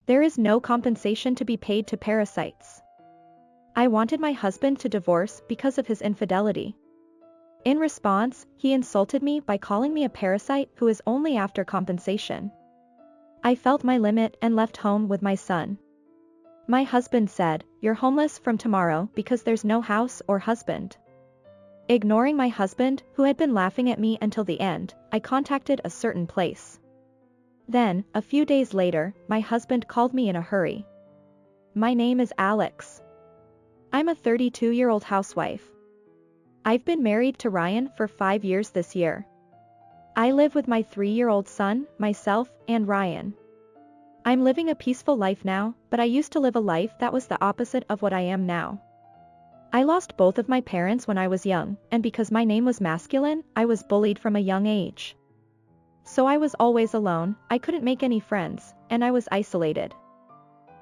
There is no compensation to be paid to parasites. I wanted my husband to divorce because of his infidelity. In response, he insulted me by calling me a parasite who is only after compensation. I felt my limit and left home with my son. My husband said, "You're homeless from tomorrow because there's no house or husband." Ignoring my husband, who had been laughing at me until the end, I contacted a certain place. Then, a few days later, my husband called me in a hurry. "My name is Alex. I'm a 32-year-old housewife. I've been married to Ryan for 5 years this year. I live with my 3-year-old son, myself, and Ryan. I'm living a peaceful life now, but I used to live a life that was the opposite of what I am now. I lost both of my parents when I was young, and because my name was masculine, I was bullied from a young age. So I was always alone, I couldn't make any friends, and I was isolated.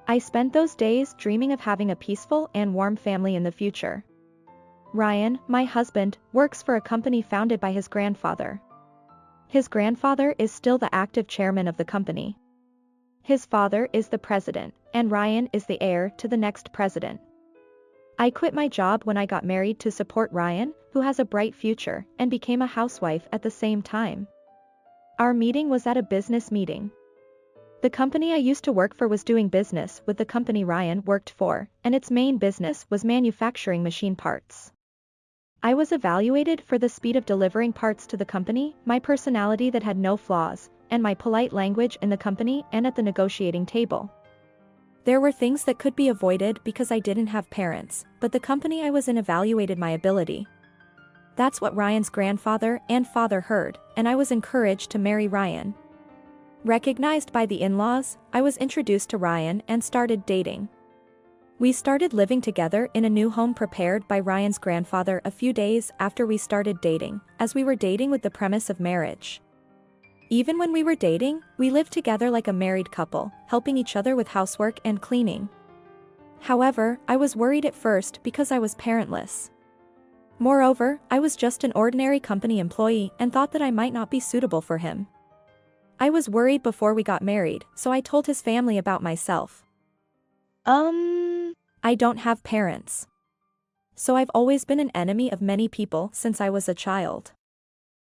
I spent those days dreaming of having a peaceful and warm family in the future. Ryan, my husband, works for a company founded by his grandfather. His grandfather is still the active chairman of the company. His father is the president, and Ryan is the heir to the next president. I quit my job when I got married to support Ryan, who has a bright future, and became a housewife at the same time. Our meeting was at a business meeting. The company I used to work for was doing business with the company Ryan worked for, and its main business was manufacturing machine parts. I was evaluated for the speed of delivering parts to the company, my personality that had no flaws, and my polite language in the company and at the negotiating table. There were things that could be avoided because I didn't have parents, but the company I was in evaluated my ability. That's what Ryan's grandfather and father heard, and I was encouraged to marry Ryan. Recognized by the in-laws, I was introduced to Ryan and started dating. We started living together in a new home prepared by Ryan's grandfather a few days after we started dating, as we were dating with the premise of marriage. Even when we were dating, we lived together like a married couple, helping each other with housework and cleaning. However, I was worried at first because I was parentless. Moreover, I was just an ordinary company employee and thought that I might not be suitable for him. I was worried before we got married, so I told his family about myself. I don't have parents. So I've always been an enemy of many people since I was a child.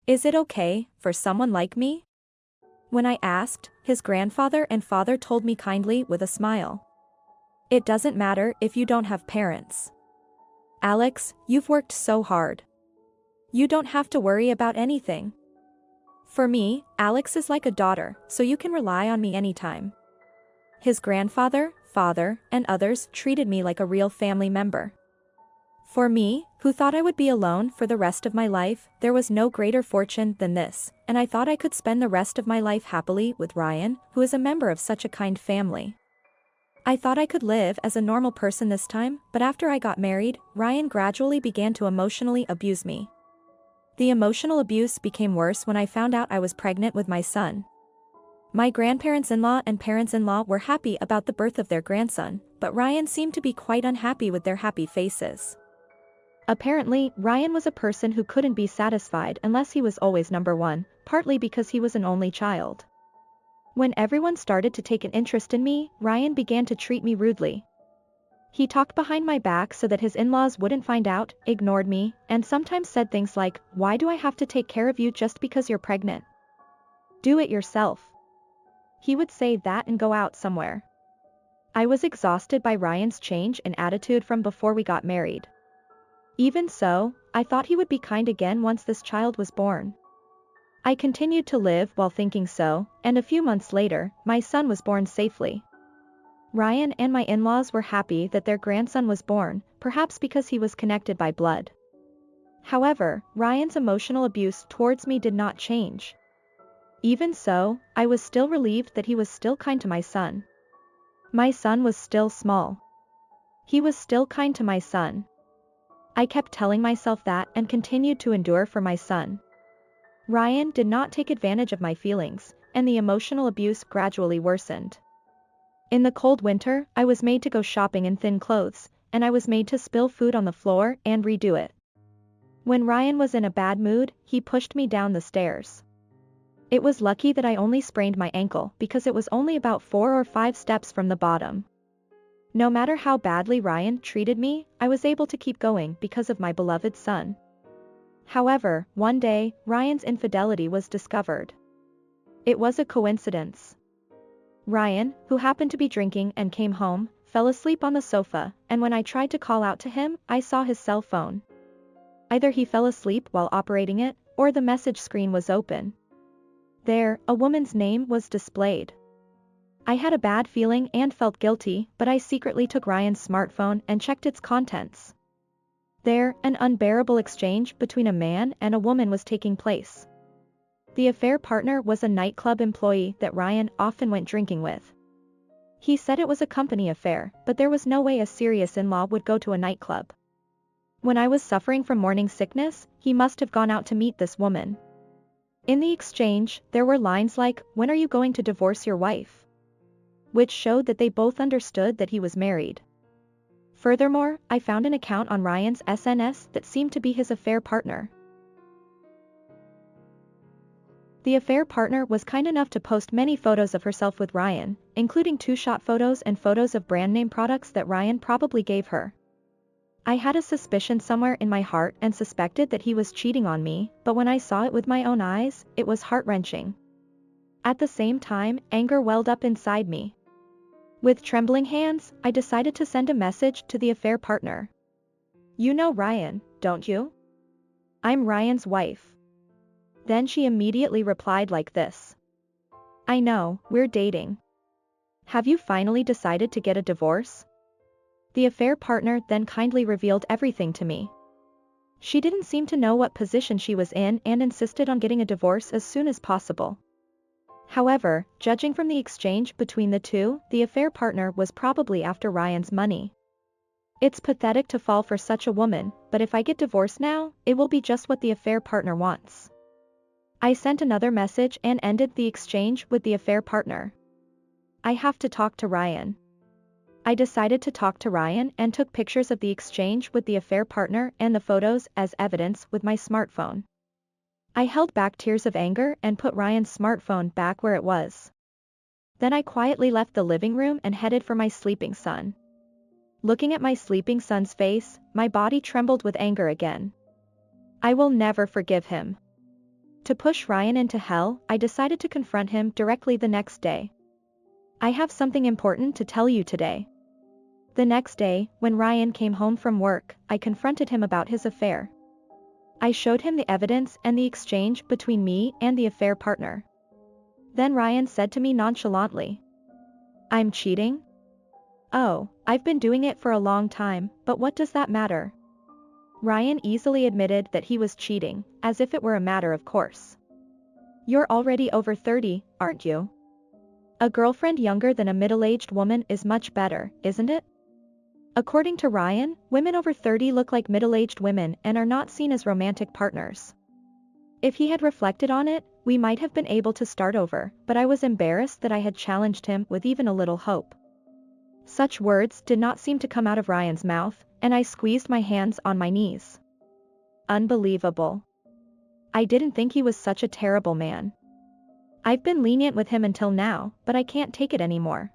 Is it okay for someone like me? When I asked, his grandfather and father told me kindly with a smile. It doesn't matter if you don't have parents. Alex, you've worked so hard. You don't have to worry about anything. For me, Alex is like a daughter, so you can rely on me anytime. His grandfather, father, and others treated me like a real family member. For me, who thought I would be alone for the rest of my life, there was no greater fortune than this, and I thought I could spend the rest of my life happily with Ryan, who is a member of such a kind family. I thought I could live as a normal person this time, but after I got married, Ryan gradually began to emotionally abuse me. The emotional abuse became worse when I found out I was pregnant with my son. My grandparents-in-law and parents-in-law were happy about the birth of their grandson, but Ryan seemed to be quite unhappy with their happy faces. Apparently, Ryan was a person who couldn't be satisfied unless he was always number one, partly because he was an only child. When everyone started to take an interest in me, Ryan began to treat me rudely. He talked behind my back so that his in-laws wouldn't find out, ignored me, and sometimes said things like, "Why do I have to take care of you just because you're pregnant? Do it yourself." He would say that and go out somewhere. I was exhausted by Ryan's change in attitude from before we got married. Even so, I thought he would be kind again once this child was born. I continued to live while thinking so, and a few months later, my son was born safely. Ryan and my in-laws were happy that their grandson was born, perhaps because he was connected by blood. However, Ryan's emotional abuse towards me did not change. Even so, I was still relieved that he was still kind to my son. My son was still small. He was still kind to my son. I kept telling myself that and continued to endure for my son. Ryan did not take advantage of my feelings, and the emotional abuse gradually worsened. In the cold winter, I was made to go shopping in thin clothes, and I was made to spill food on the floor and redo it. When Ryan was in a bad mood, he pushed me down the stairs. It was lucky that I only sprained my ankle because it was only about 4 or 5 steps from the bottom. No matter how badly Ryan treated me, I was able to keep going because of my beloved son. However, one day, Ryan's infidelity was discovered. It was a coincidence. Ryan, who happened to be drinking and came home, fell asleep on the sofa, and when I tried to call out to him, I saw his cell phone. Either he fell asleep while operating it, or the message screen was open. There, a woman's name was displayed. I had a bad feeling and felt guilty, but I secretly took Ryan's smartphone and checked its contents. There, an unbearable exchange between a man and a woman was taking place. The affair partner was a nightclub employee that Ryan often went drinking with. He said it was a company affair, but there was no way a serious in-law would go to a nightclub. When I was suffering from morning sickness, he must have gone out to meet this woman. In the exchange, there were lines like, "When are you going to divorce your wife?" which showed that they both understood that he was married. Furthermore, I found an account on Ryan's SNS that seemed to be his affair partner. The affair partner was kind enough to post many photos of herself with Ryan, including two-shot photos and photos of brand name products that Ryan probably gave her. I had a suspicion somewhere in my heart and suspected that he was cheating on me, but when I saw it with my own eyes, it was heart-wrenching. At the same time, anger welled up inside me. With trembling hands, I decided to send a message to the affair partner. "You know Ryan, don't you? I'm Ryan's wife." Then she immediately replied like this. "I know, we're dating. Have you finally decided to get a divorce?" The affair partner then kindly revealed everything to me. She didn't seem to know what position she was in and insisted on getting a divorce as soon as possible. However, judging from the exchange between the two, the affair partner was probably after Ryan's money. It's pathetic to fall for such a woman, but if I get divorced now, it will be just what the affair partner wants. I sent another message and ended the exchange with the affair partner. I have to talk to Ryan. I decided to talk to Ryan and took pictures of the exchange with the affair partner and the photos as evidence with my smartphone. I held back tears of anger and put Ryan's smartphone back where it was. Then I quietly left the living room and headed for my sleeping son. Looking at my sleeping son's face, my body trembled with anger again. I will never forgive him. To push Ryan into hell, I decided to confront him directly the next day. "I have something important to tell you today." The next day, when Ryan came home from work, I confronted him about his affair. I showed him the evidence and the exchange between me and the affair partner. Then Ryan said to me nonchalantly, "I'm cheating?" "Oh, I've been doing it for a long time, but what does that matter?" Ryan easily admitted that he was cheating, as if it were a matter of course. "You're already over 30, aren't you? A girlfriend younger than a middle-aged woman is much better, isn't it?" According to Ryan, women over 30 look like middle-aged women and are not seen as romantic partners. If he had reflected on it, we might have been able to start over, but I was embarrassed that I had challenged him with even a little hope. Such words did not seem to come out of Ryan's mouth, and I squeezed my hands on my knees. Unbelievable. I didn't think he was such a terrible man. I've been lenient with him until now, but I can't take it anymore.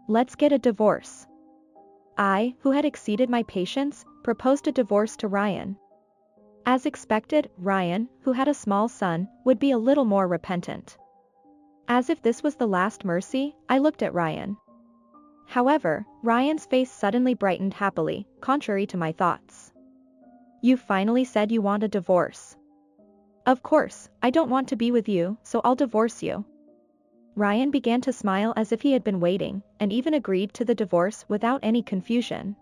Let's get a divorce. I, who had exceeded my patience, proposed a divorce to Ryan. As expected, Ryan, who had a small son, would be a little more repentant. As if this was the last mercy, I looked at Ryan. However, Ryan's face suddenly brightened happily, contrary to my thoughts. "You finally said you want a divorce." "Of course, I don't want to be with you, so I'll divorce you." Ryan began to smile as if he had been waiting, and even agreed to the divorce without any confusion.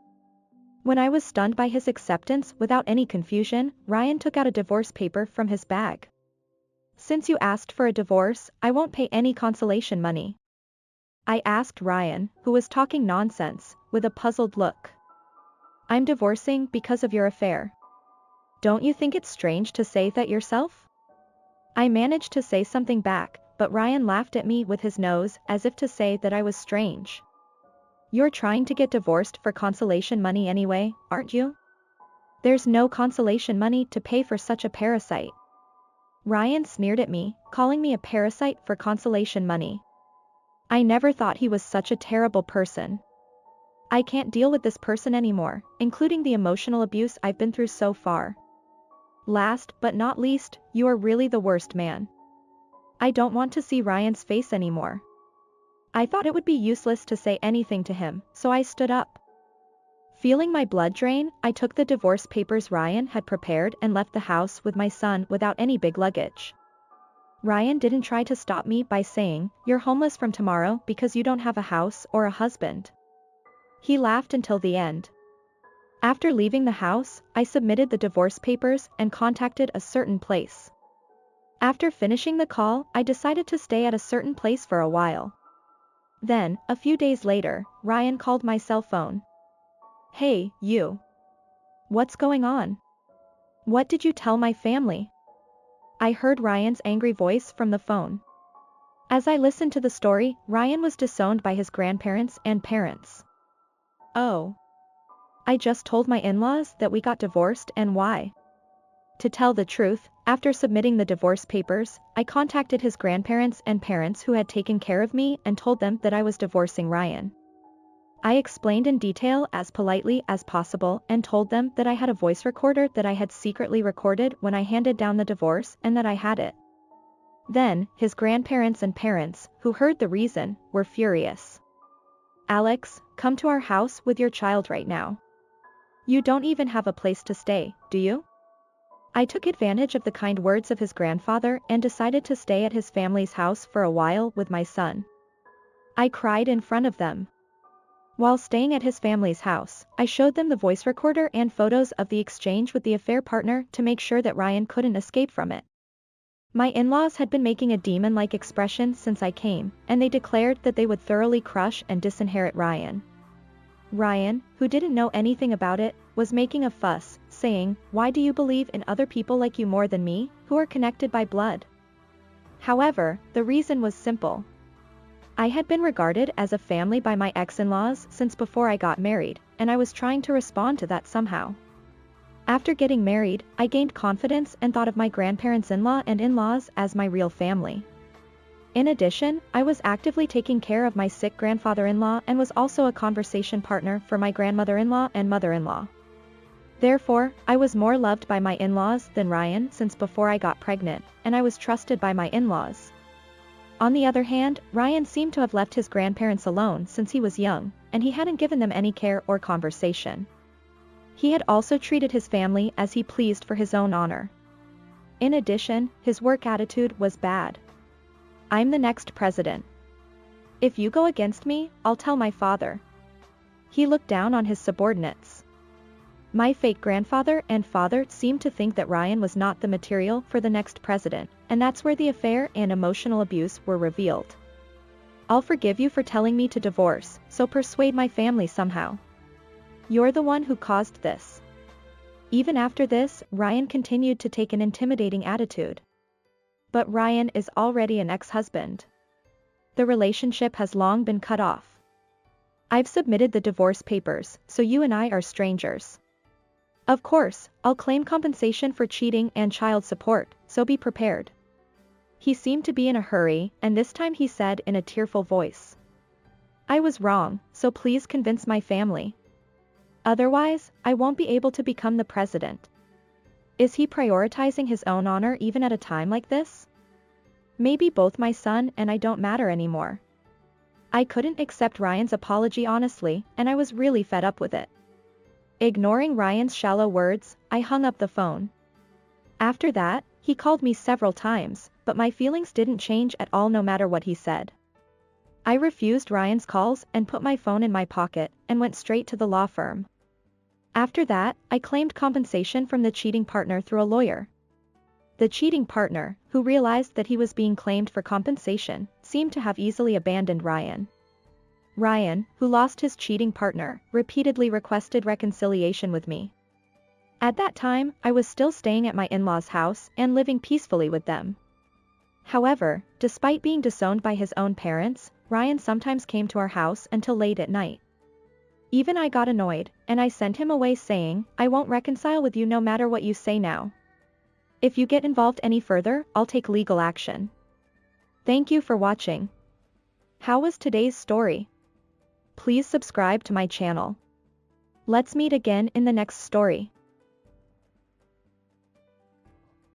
When I was stunned by his acceptance without any confusion, Ryan took out a divorce paper from his bag. "Since you asked for a divorce, I won't pay any consolation money." I asked Ryan, who was talking nonsense, with a puzzled look. "I'm divorcing because of your affair. Don't you think it's strange to say that yourself?" I managed to say something back, but Ryan laughed at me with his nose as if to say that I was strange. "You're trying to get divorced for consolation money anyway, aren't you? There's no consolation money to pay for such a parasite." Ryan sneered at me, calling me a parasite for consolation money. I never thought he was such a terrible person. I can't deal with this person anymore, including the emotional abuse I've been through so far. Last but not least, you are really the worst man. I don't want to see Ryan's face anymore. I thought it would be useless to say anything to him, so I stood up. Feeling my blood drain, I took the divorce papers Ryan had prepared and left the house with my son without any big luggage. Ryan didn't try to stop me by saying, "You're homeless from tomorrow because you don't have a house or a husband." He laughed until the end. After leaving the house, I submitted the divorce papers and contacted a certain place. After finishing the call, I decided to stay at a certain place for a while. Then, a few days later, Ryan called my cell phone. "Hey, you. What's going on? What did you tell my family?" I heard Ryan's angry voice from the phone. As I listened to the story, Ryan was disowned by his grandparents and parents. Oh. I just told my in-laws that we got divorced and why. To tell the truth, after submitting the divorce papers, I contacted his grandparents and parents who had taken care of me and told them that I was divorcing Ryan. I explained in detail as politely as possible and told them that I had a voice recorder that I had secretly recorded when I handed down the divorce and that I had it. Then, his grandparents and parents, who heard the reason, were furious. "Alex, come to our house with your child right now. You don't even have a place to stay, do you?" I took advantage of the kind words of his grandfather and decided to stay at his family's house for a while with my son. I cried in front of them. While staying at his family's house, I showed them the voice recorder and photos of the exchange with the affair partner to make sure that Ryan couldn't escape from it. My in-laws had been making a demon-like expression since I came, and they declared that they would thoroughly crush and disinherit Ryan. Ryan, who didn't know anything about it, was making a fuss, saying, "Why do you believe in other people like you more than me, who are connected by blood?" However, the reason was simple. I had been regarded as a family by my ex-in-laws since before I got married, and I was trying to respond to that somehow. After getting married, I gained confidence and thought of my grandparents-in-law and in-laws as my real family. In addition, I was actively taking care of my sick grandfather-in-law and was also a conversation partner for my grandmother-in-law and mother-in-law. Therefore, I was more loved by my in-laws than Ryan since before I got pregnant, and I was trusted by my in-laws. On the other hand, Ryan seemed to have left his grandparents alone since he was young, and he hadn't given them any care or conversation. He had also treated his family as he pleased for his own honor. In addition, his work attitude was bad. "I'm the next president. If you go against me, I'll tell my father." He looked down on his subordinates. My fake grandfather and father seemed to think that Ryan was not the material for the next president, and that's where the affair and emotional abuse were revealed. "I'll forgive you for telling me to divorce, so persuade my family somehow. You're the one who caused this." Even after this, Ryan continued to take an intimidating attitude. But Ryan is already an ex-husband. The relationship has long been cut off. I've submitted the divorce papers, so you and I are strangers. Of course, I'll claim compensation for cheating and child support, so be prepared. He seemed to be in a hurry, and this time he said in a tearful voice, "I was wrong, so please convince my family. Otherwise, I won't be able to become the president." Is he prioritizing his own honor even at a time like this? Maybe both my son and I don't matter anymore. I couldn't accept Ryan's apology honestly, and I was really fed up with it. Ignoring Ryan's shallow words, I hung up the phone. After that, he called me several times, but my feelings didn't change at all no matter what he said. I refused Ryan's calls and put my phone in my pocket and went straight to the law firm. After that, I claimed compensation from the cheating partner through a lawyer. The cheating partner, who realized that he was being claimed for compensation, seemed to have easily abandoned Ryan. Ryan, who lost his cheating partner, repeatedly requested reconciliation with me. At that time, I was still staying at my in-laws' house and living peacefully with them. However, despite being disowned by his own parents, Ryan sometimes came to our house until late at night. Even I got annoyed, and I sent him away saying, "I won't reconcile with you no matter what you say now." If you get involved any further, I'll take legal action. Thank you for watching. How was today's story? Please subscribe to my channel. Let's meet again in the next story.